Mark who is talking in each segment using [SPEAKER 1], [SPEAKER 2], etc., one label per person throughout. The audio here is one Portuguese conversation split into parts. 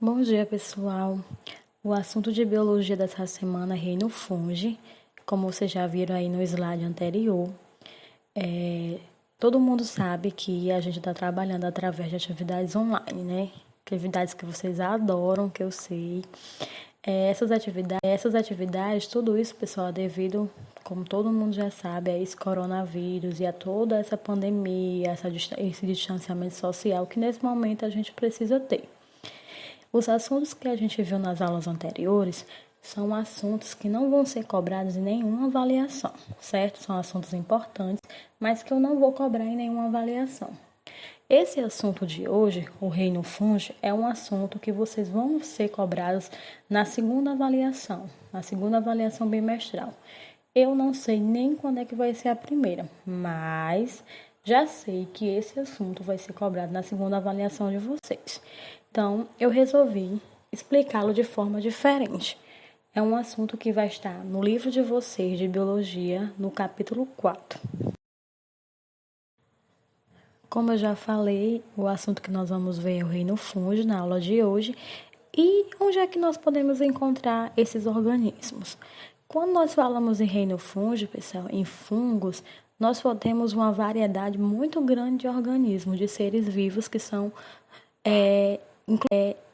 [SPEAKER 1] Bom dia, pessoal. O assunto de biologia dessa semana é reino fungi, como vocês já viram aí no slide anterior. Todo mundo sabe que a gente está trabalhando através de atividades online, né? Atividades que vocês adoram, que eu sei. Essas atividades, tudo isso, pessoal, é devido, como todo mundo já sabe, a esse coronavírus e a toda essa pandemia, esse distanciamento social que nesse momento a gente precisa ter. Os assuntos que a gente viu nas aulas anteriores são assuntos que não vão ser cobrados em nenhuma avaliação, certo? São assuntos importantes, mas que eu não vou cobrar em nenhuma avaliação. Esse assunto de hoje, o reino fungi, é um assunto que vocês vão ser cobrados na segunda avaliação bimestral. Eu não sei nem quando é que vai ser a primeira, mas já sei que esse assunto vai ser cobrado na segunda avaliação de vocês. Então, eu resolvi explicá-lo de forma diferente. É um assunto que vai estar no livro de vocês de biologia, no capítulo 4. Como eu já falei, o assunto que nós vamos ver é o reino fungi na aula de hoje. E onde é que nós podemos encontrar esses organismos? Quando nós falamos em reino fungi, pessoal, em fungos, nós temos uma variedade muito grande de organismos, de seres vivos que são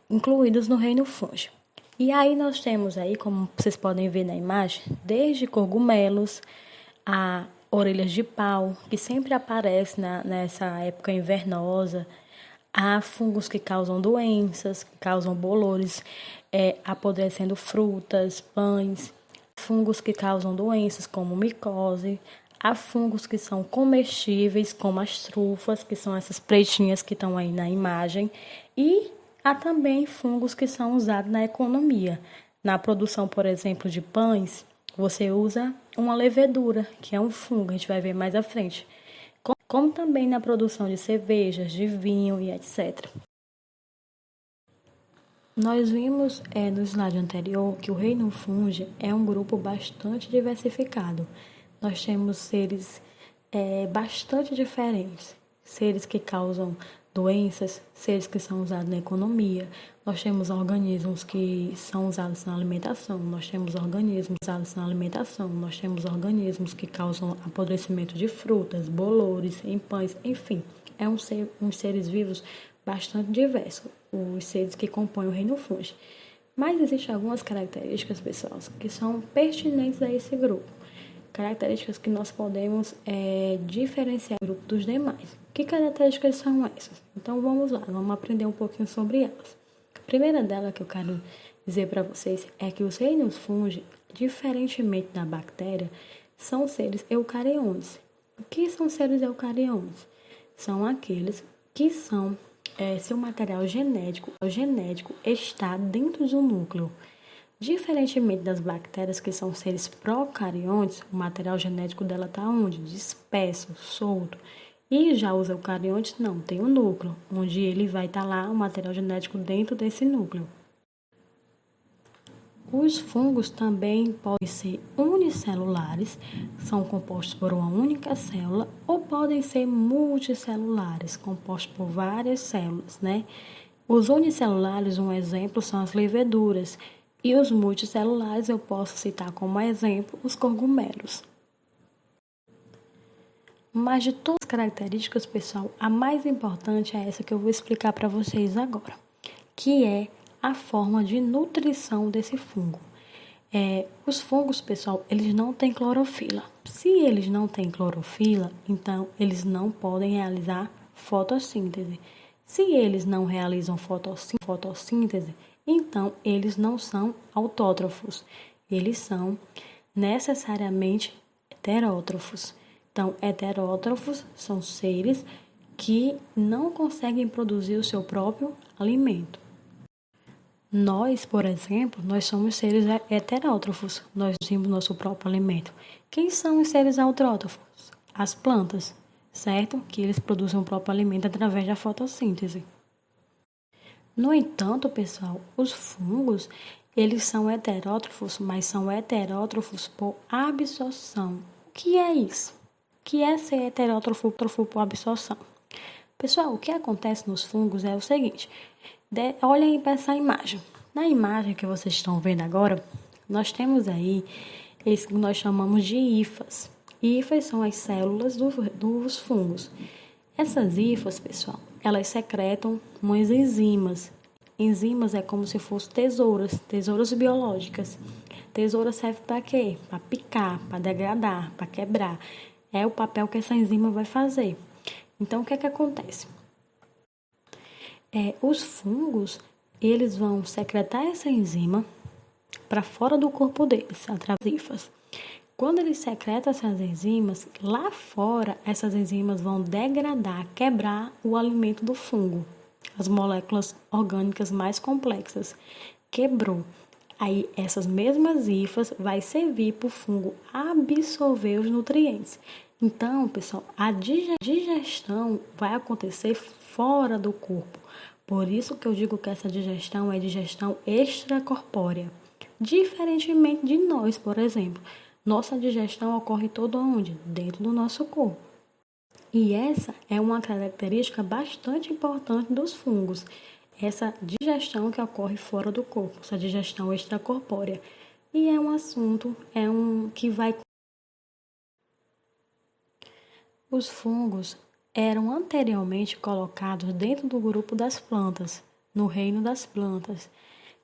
[SPEAKER 1] incluídos no reino fungi. E aí nós temos aí, como vocês podem ver na imagem, desde cogumelos a orelhas de pau, que sempre aparece nessa época invernosa, há fungos que causam doenças, que causam bolores, apodrecendo frutas, pães, fungos que causam doenças como micose, há fungos que são comestíveis, como as trufas, que são essas pretinhas que estão aí na imagem, e há também fungos que são usados na economia. Na produção, por exemplo, de pães, você usa uma levedura, que é um fungo, a gente vai ver mais à frente. Como também na produção de cervejas, de vinho e etc. Nós vimos no slide anterior que o reino fungi é um grupo bastante diversificado. Nós temos seres bastante diferentes, seres que causam doenças, seres que são usados na economia. Nós temos organismos que são usados na alimentação, nós temos organismos usados na alimentação, nós temos organismos que causam apodrecimento de frutas, bolores, em pães, enfim, uns seres vivos bastante diversos, os seres que compõem o reino fungi. Mas existem algumas características, pessoal, que são pertinentes a esse grupo. Características que nós podemos diferenciar o grupo dos demais. Que características são essas? Então vamos lá, vamos aprender um pouquinho sobre elas. A primeira dela que eu quero dizer para vocês é que os reinos fungi, diferentemente da bactéria, são seres eucariontes. O que são seres eucariontes? São aqueles que seu material genético está dentro do núcleo. Diferentemente das bactérias, que são seres procariontes, o material genético dela está onde? Disperso, solto. E já os eucariontes não, tem um núcleo, onde ele vai estar lá, o material genético dentro desse núcleo. Os fungos também podem ser unicelulares, são compostos por uma única célula, ou podem ser multicelulares, compostos por várias células, né? Os unicelulares, um exemplo, são as leveduras, e os multicelulares eu posso citar como exemplo os cogumelos. Mas de todas as características, pessoal, a mais importante é essa que eu vou explicar para vocês agora, que é a forma de nutrição desse fungo. Os fungos, pessoal, eles não têm clorofila. Se eles não têm clorofila, então eles não podem realizar fotossíntese. Se eles não realizam fotossíntese, então eles não são autótrofos. Eles são necessariamente heterótrofos. Então, heterótrofos são seres que não conseguem produzir o seu próprio alimento. Nós, por exemplo, nós somos seres heterótrofos. Nós produzimos nosso próprio alimento. Quem são os seres autótrofos? As plantas, certo? Que eles produzem o próprio alimento através da fotossíntese. No entanto, pessoal, os fungos, eles são heterótrofos, mas são heterótrofos por absorção. O que é isso? O que é ser heterótrofo por absorção? Pessoal, o que acontece nos fungos é o seguinte: Olhem para essa imagem. Na imagem que vocês estão vendo agora, nós temos aí esse que nós chamamos de hifas. Hifas são as células dos fungos. Essas hifas, pessoal, elas secretam umas enzimas. Enzimas é como se fossem tesouras biológicas. Tesoura serve para quê? Para picar, para degradar, para quebrar. É o papel que essa enzima vai fazer. Então, o que é que acontece? Os fungos, eles vão secretar essa enzima para fora do corpo deles, através das hifas. Quando eles secretam essas enzimas, lá fora, essas enzimas vão degradar, quebrar o alimento do fungo. As moléculas orgânicas mais complexas. Quebrou. Aí, essas mesmas hifas vai servir para o fungo absorver os nutrientes. Então, pessoal, a digestão vai acontecer fora do corpo. Por isso que eu digo que essa digestão é digestão extracorpórea. Diferentemente de nós, por exemplo. Nossa digestão ocorre todo onde? Dentro do nosso corpo. E essa é uma característica bastante importante dos fungos. Essa digestão que ocorre fora do corpo, essa digestão extracorpórea. E é um assunto, que vai... Os fungos eram anteriormente colocados dentro do grupo das plantas, no reino das plantas.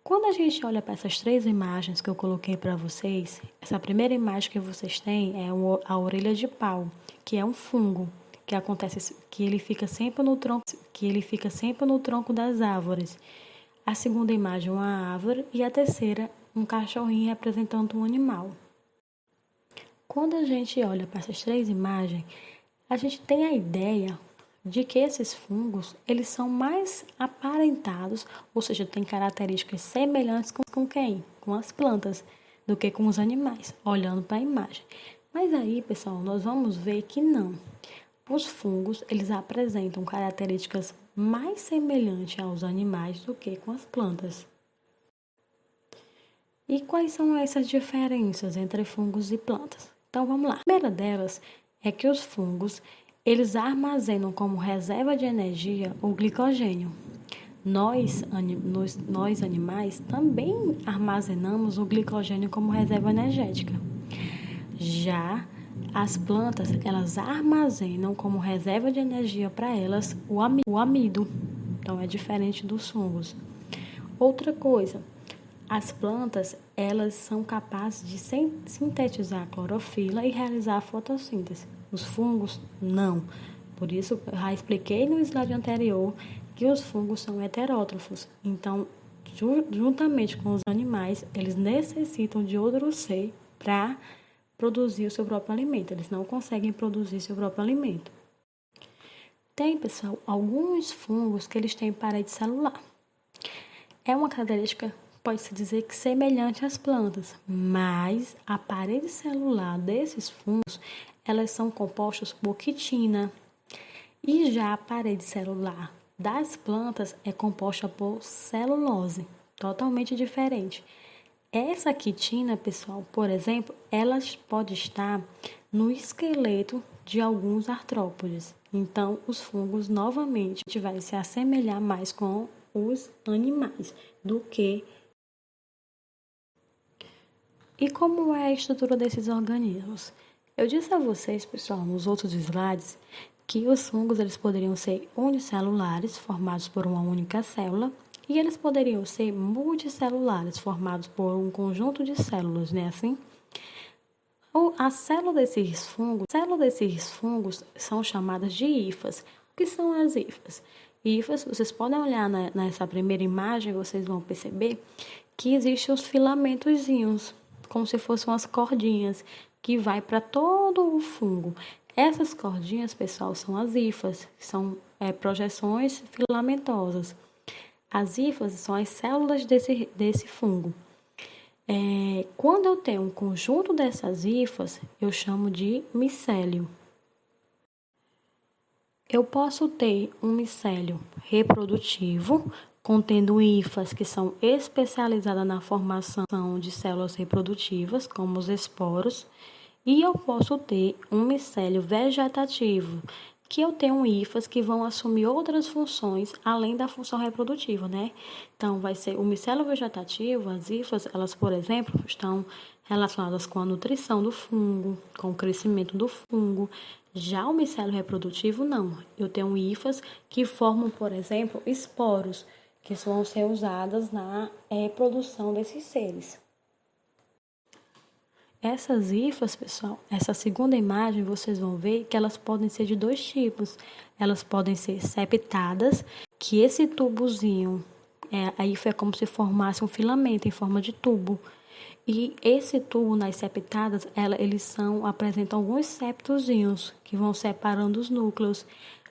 [SPEAKER 1] Quando a gente olha para essas 3 imagens que eu coloquei para vocês, essa primeira imagem que vocês têm é a orelha de pau, que é um fungo, que ele fica sempre no tronco das árvores. A segunda imagem é uma árvore e a terceira um cachorrinho representando um animal. Quando a gente olha para essas 3 imagens, a gente tem a ideia de que esses fungos, eles são mais aparentados, ou seja, têm características semelhantes com quem? Com as plantas, do que com os animais, olhando para a imagem. Mas aí, pessoal, nós vamos ver que não. Os fungos, eles apresentam características mais semelhantes aos animais do que com as plantas. E quais são essas diferenças entre fungos e plantas? Então, vamos lá. A primeira delas é que os fungos, eles armazenam como reserva de energia o glicogênio. Nós animais, também armazenamos o glicogênio como reserva energética. Já as plantas, elas armazenam como reserva de energia para elas o amido. Então, é diferente dos fungos. Outra coisa, as plantas, elas são capazes de sintetizar a clorofila e realizar a fotossíntese. Os fungos, não. Por isso, eu já expliquei no slide anterior que os fungos são heterótrofos. Então, juntamente com os animais, eles necessitam de outro ser para produzir o seu próprio alimento. Eles não conseguem produzir seu próprio alimento. Tem, pessoal, alguns fungos que eles têm parede celular. É uma característica, pode-se dizer que semelhante às plantas, mas a parede celular desses fungos, elas são compostas por quitina. E já a parede celular das plantas é composta por celulose, totalmente diferente. Essa quitina, pessoal, por exemplo, ela pode estar no esqueleto de alguns artrópodes. Então, os fungos, novamente, vai se assemelhar mais com os animais do que... E como é a estrutura desses organismos? Eu disse a vocês, pessoal, nos outros slides, que os fungos eles poderiam ser unicelulares, formados por uma única célula, e eles poderiam ser multicelulares, formados por um conjunto de células, né? Assim, a célula desses fungos são chamadas de hifas. O que são as hifas? Hifas, vocês podem olhar nessa primeira imagem, vocês vão perceber que existem os filamentozinhos, como se fossem umas cordinhas, que vai para todo o fungo. Essas cordinhas, pessoal, são as hifas, são projeções filamentosas. As hifas são as células desse fungo. Quando eu tenho um conjunto dessas hifas, eu chamo de micélio. Eu posso ter um micélio reprodutivo, contendo hifas que são especializadas na formação de células reprodutivas, como os esporos, e eu posso ter um micélio vegetativo, que eu tenho hifas que vão assumir outras funções além da função reprodutiva, né? Então, vai ser o micélio vegetativo, as hifas, elas, por exemplo, estão relacionadas com a nutrição do fungo, com o crescimento do fungo. Já o micélio reprodutivo, não. Eu tenho hifas que formam, por exemplo, esporos, que vão ser usadas na reprodução desses seres. Essas hifas, pessoal, essa segunda imagem, vocês vão ver que elas podem ser de dois tipos. Elas podem ser septadas, que esse tubozinho, a hifa é como se formasse um filamento em forma de tubo. E esse tubo nas septadas, eles apresentam alguns septozinhos que vão separando os núcleos.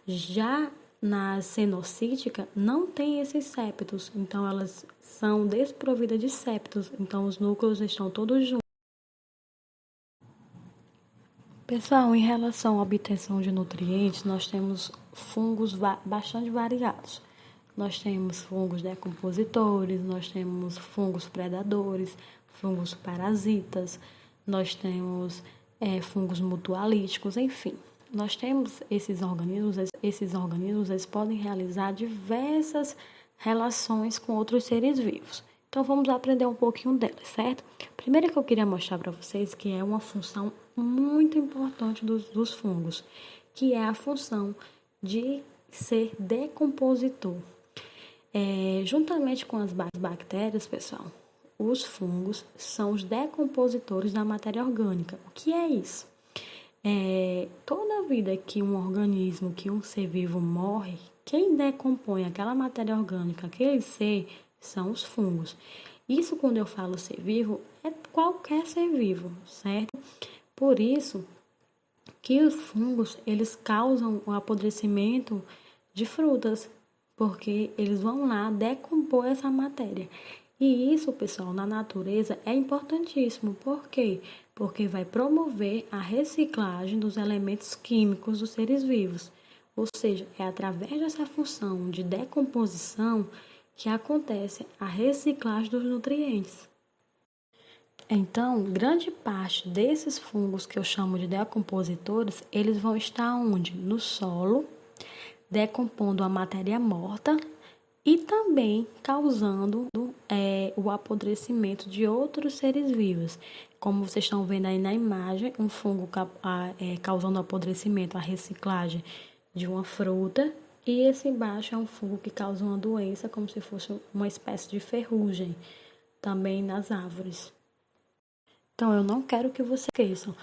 [SPEAKER 1] Já na cenocítica, não tem esses septos, então elas são desprovidas de septos, então os núcleos estão todos juntos. Pessoal, em relação à obtenção de nutrientes, nós temos fungos bastante variados. Nós temos fungos decompositores, nós temos fungos predadores, fungos parasitas, nós temos fungos mutualíticos, enfim. Nós temos esses organismos eles podem realizar diversas relações com outros seres vivos. Então, vamos aprender um pouquinho delas, certo? Primeiro que eu queria mostrar para vocês que é uma função muito importante dos fungos, que é a função de ser decompositor. Juntamente com as bactérias, pessoal, os fungos são os decompositores da matéria orgânica. O que é isso? Toda vida que um organismo, que um ser vivo morre, quem decompõe aquela matéria orgânica, aquele ser, são os fungos. Isso, quando eu falo ser vivo, é qualquer ser vivo, certo? Por isso que os fungos, eles causam o apodrecimento de frutas, porque eles vão lá decompor essa matéria. E isso, pessoal, na natureza é importantíssimo. Por quê? Porque vai promover a reciclagem dos elementos químicos dos seres vivos. Ou seja, é através dessa função de decomposição que acontece a reciclagem dos nutrientes. Então, grande parte desses fungos que eu chamo de decompositores, eles vão estar onde? No solo, decompondo a matéria morta e também causando o apodrecimento de outros seres vivos. Como vocês estão vendo aí na imagem, um fungo causando apodrecimento, a reciclagem de uma fruta. E esse embaixo é um fungo que causa uma doença, como se fosse uma espécie de ferrugem, também nas árvores. Então, eu não quero que vocês esqueçam.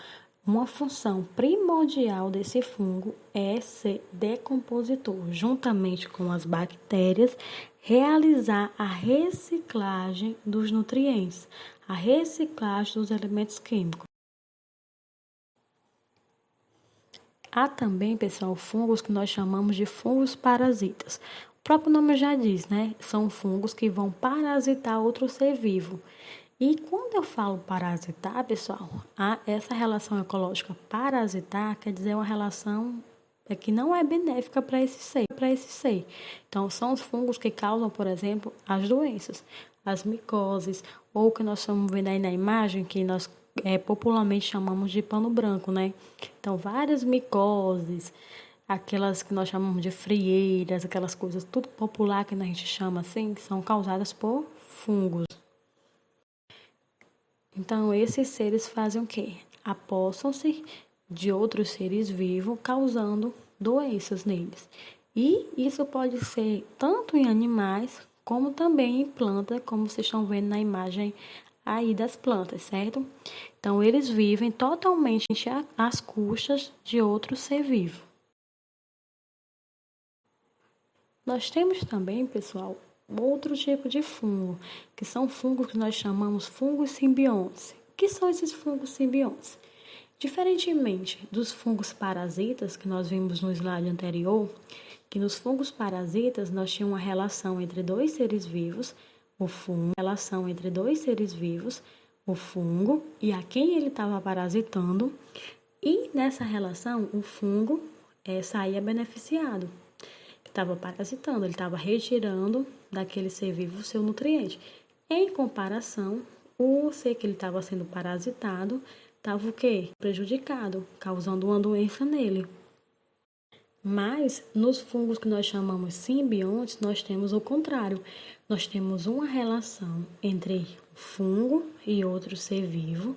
[SPEAKER 1] Uma função primordial desse fungo é ser decompositor, juntamente com as bactérias, realizar a reciclagem dos nutrientes, a reciclagem dos elementos químicos. Há também, pessoal, fungos que nós chamamos de fungos parasitas. O próprio nome já diz, né? São fungos que vão parasitar outro ser vivo. E quando eu falo parasitar, pessoal, essa relação ecológica parasitar quer dizer uma relação que não é benéfica para esse ser. Então, são os fungos que causam, por exemplo, as doenças, as micoses, ou o que nós estamos vendo aí na imagem, que nós popularmente chamamos de pano branco, né? Então, várias micoses, aquelas que nós chamamos de frieiras, aquelas coisas tudo popular que a gente chama assim, são causadas por fungos. Então, esses seres fazem o quê? Apossam-se de outros seres vivos, causando doenças neles. E isso pode ser tanto em animais, como também em plantas, como vocês estão vendo na imagem aí das plantas, certo? Então, eles vivem totalmente às custas de outro ser vivo. Nós temos também, pessoal, outro tipo de fungo, que são fungos que nós chamamos fungos simbiontes. O que são esses fungos simbiontes? Diferentemente dos fungos parasitas que nós vimos no slide anterior, que nos fungos parasitas nós tínhamos uma relação entre dois seres vivos, o fungo, o fungo e a quem ele estava parasitando, e nessa relação o fungo saía beneficiado. Estava parasitando, ele estava retirando daquele ser vivo o seu nutriente. Em comparação, o ser que ele estava sendo parasitado estava o quê? Prejudicado, causando uma doença nele. Mas nos fungos que nós chamamos simbiontes, nós temos o contrário. Nós temos uma relação entre fungo e outro ser vivo,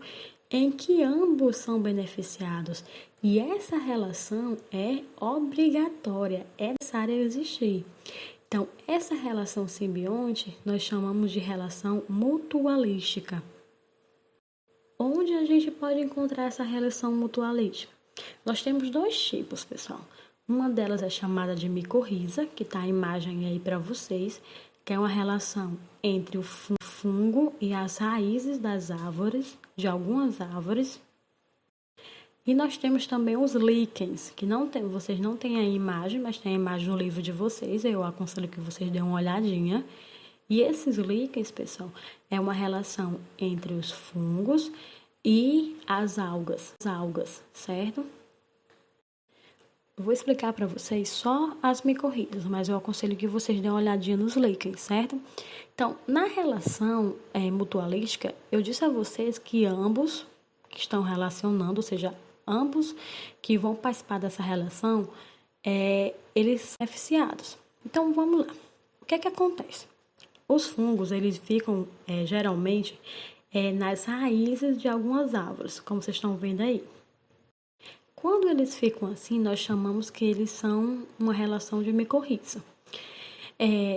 [SPEAKER 1] em que ambos são beneficiados. E essa relação é obrigatória, é necessária existir. Então, essa relação simbionte nós chamamos de relação mutualística. Onde a gente pode encontrar essa relação mutualística? Nós temos dois tipos, pessoal. Uma delas é chamada de micorriza, que está a imagem aí para vocês, que é uma relação entre o fungo e as raízes das árvores, de algumas árvores. E nós temos também os líquens, que não tem, vocês não têm a imagem, mas tem a imagem no livro de vocês, eu aconselho que vocês dêem uma olhadinha. E esses líquens, pessoal, é uma relação entre os fungos e as algas, certo? Vou explicar para vocês só as micorrizas, mas eu aconselho que vocês dêem uma olhadinha nos líquens, certo? Então, na relação mutualística, eu disse a vocês que ambos que estão relacionando, ou seja, ambos que vão participar dessa relação, eles são beneficiados. Então, vamos lá. O que é que acontece? Os fungos, eles ficam geralmente nas raízes de algumas árvores, como vocês estão vendo aí. Quando eles ficam assim, nós chamamos que eles são uma relação de micorriza.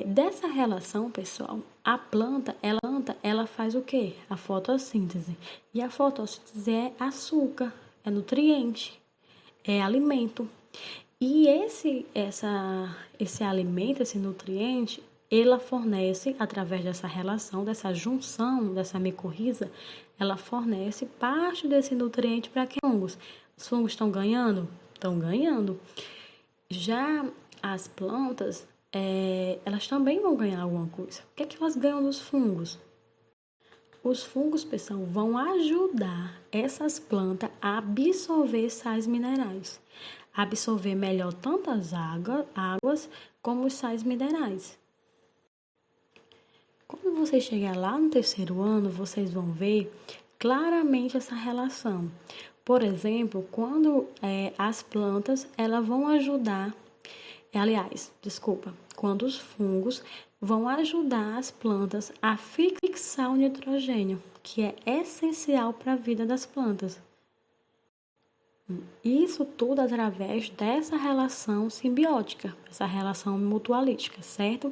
[SPEAKER 1] Dessa relação, pessoal, a planta, ela faz o quê? A fotossíntese. E a fotossíntese é açúcar, é nutriente, é alimento. E esse alimento, esse nutriente, ela fornece, através dessa relação, dessa junção, dessa micorriza, ela fornece parte desse nutriente para que os fungos. Os fungos estão ganhando? Estão ganhando. Já as plantas, elas também vão ganhar alguma coisa. O que é que elas ganham dos fungos? Os fungos, pessoal, vão ajudar essas plantas a absorver sais minerais. Absorver melhor tanto as águas como os sais minerais. Quando você chegar lá no 3º ano, vocês vão ver claramente essa relação. Por exemplo, quando as plantas elas vão ajudar, quando os fungos vão ajudar as plantas a fixar o nitrogênio, que é essencial para a vida das plantas. Isso tudo através dessa relação simbiótica, essa relação mutualística, certo?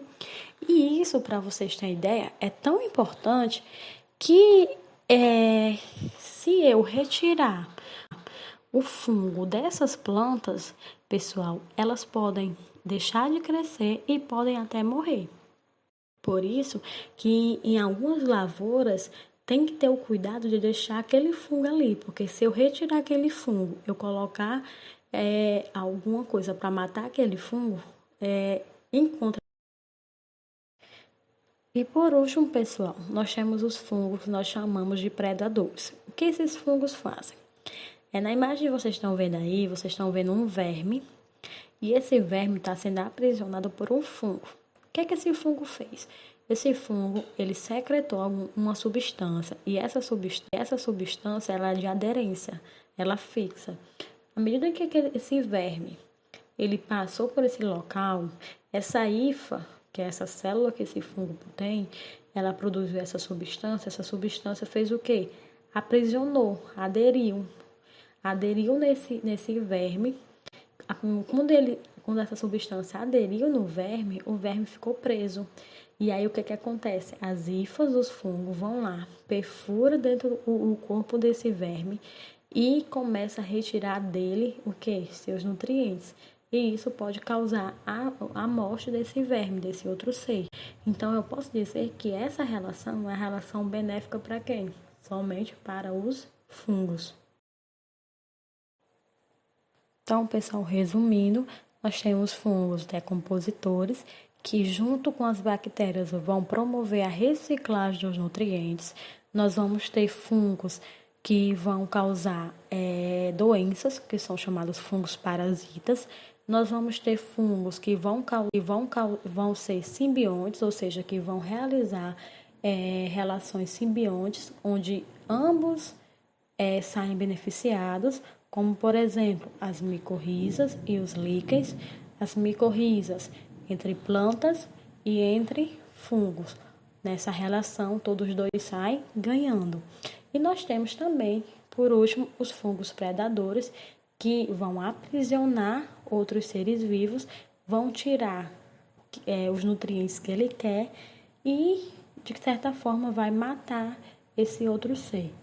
[SPEAKER 1] E isso, para vocês terem ideia, é tão importante que se eu retirar o fungo dessas plantas, pessoal, elas podem deixar de crescer e podem até morrer. Por isso que em algumas lavouras tem que ter o cuidado de deixar aquele fungo ali, porque se eu retirar aquele fungo, eu colocar alguma coisa para matar aquele fungo, encontra. E por último, pessoal, nós temos os fungos que nós chamamos de predadores. O que esses fungos fazem? Na imagem que vocês estão vendo aí, vocês estão vendo um verme, e esse verme está sendo aprisionado por um fungo. O que é que esse fungo fez? Esse fungo, ele secretou uma substância, e essa substância ela é de aderência, ela fixa. À medida que esse verme, ele passou por esse local, essa hifa, que é essa célula que esse fungo tem, ela produziu essa substância fez o quê? Aprisionou, aderiu nesse verme. Quando essa substância aderiu no verme, o verme ficou preso. E aí o que acontece? As hifas dos fungos vão lá, perfura dentro o corpo desse verme e começa a retirar dele o quê? Seus nutrientes. E isso pode causar a morte desse verme, desse outro ser. Então eu posso dizer que essa relação é uma relação benéfica para quem? Somente para os fungos. Então, pessoal, resumindo, nós temos fungos decompositores que, junto com as bactérias, vão promover a reciclagem dos nutrientes. Nós vamos ter fungos que vão causar doenças, que são chamados fungos parasitas. Nós vamos ter fungos que vão ser simbiontes, ou seja, que vão realizar relações simbiontes, onde ambos saem beneficiados, como por exemplo as micorrizas e os líquens, as micorrizas entre plantas e entre fungos. Nessa relação, todos os dois saem ganhando. E nós temos também, por último, os fungos predadores, que vão aprisionar outros seres vivos, vão tirar os nutrientes que ele quer e, de certa forma, vai matar esse outro ser.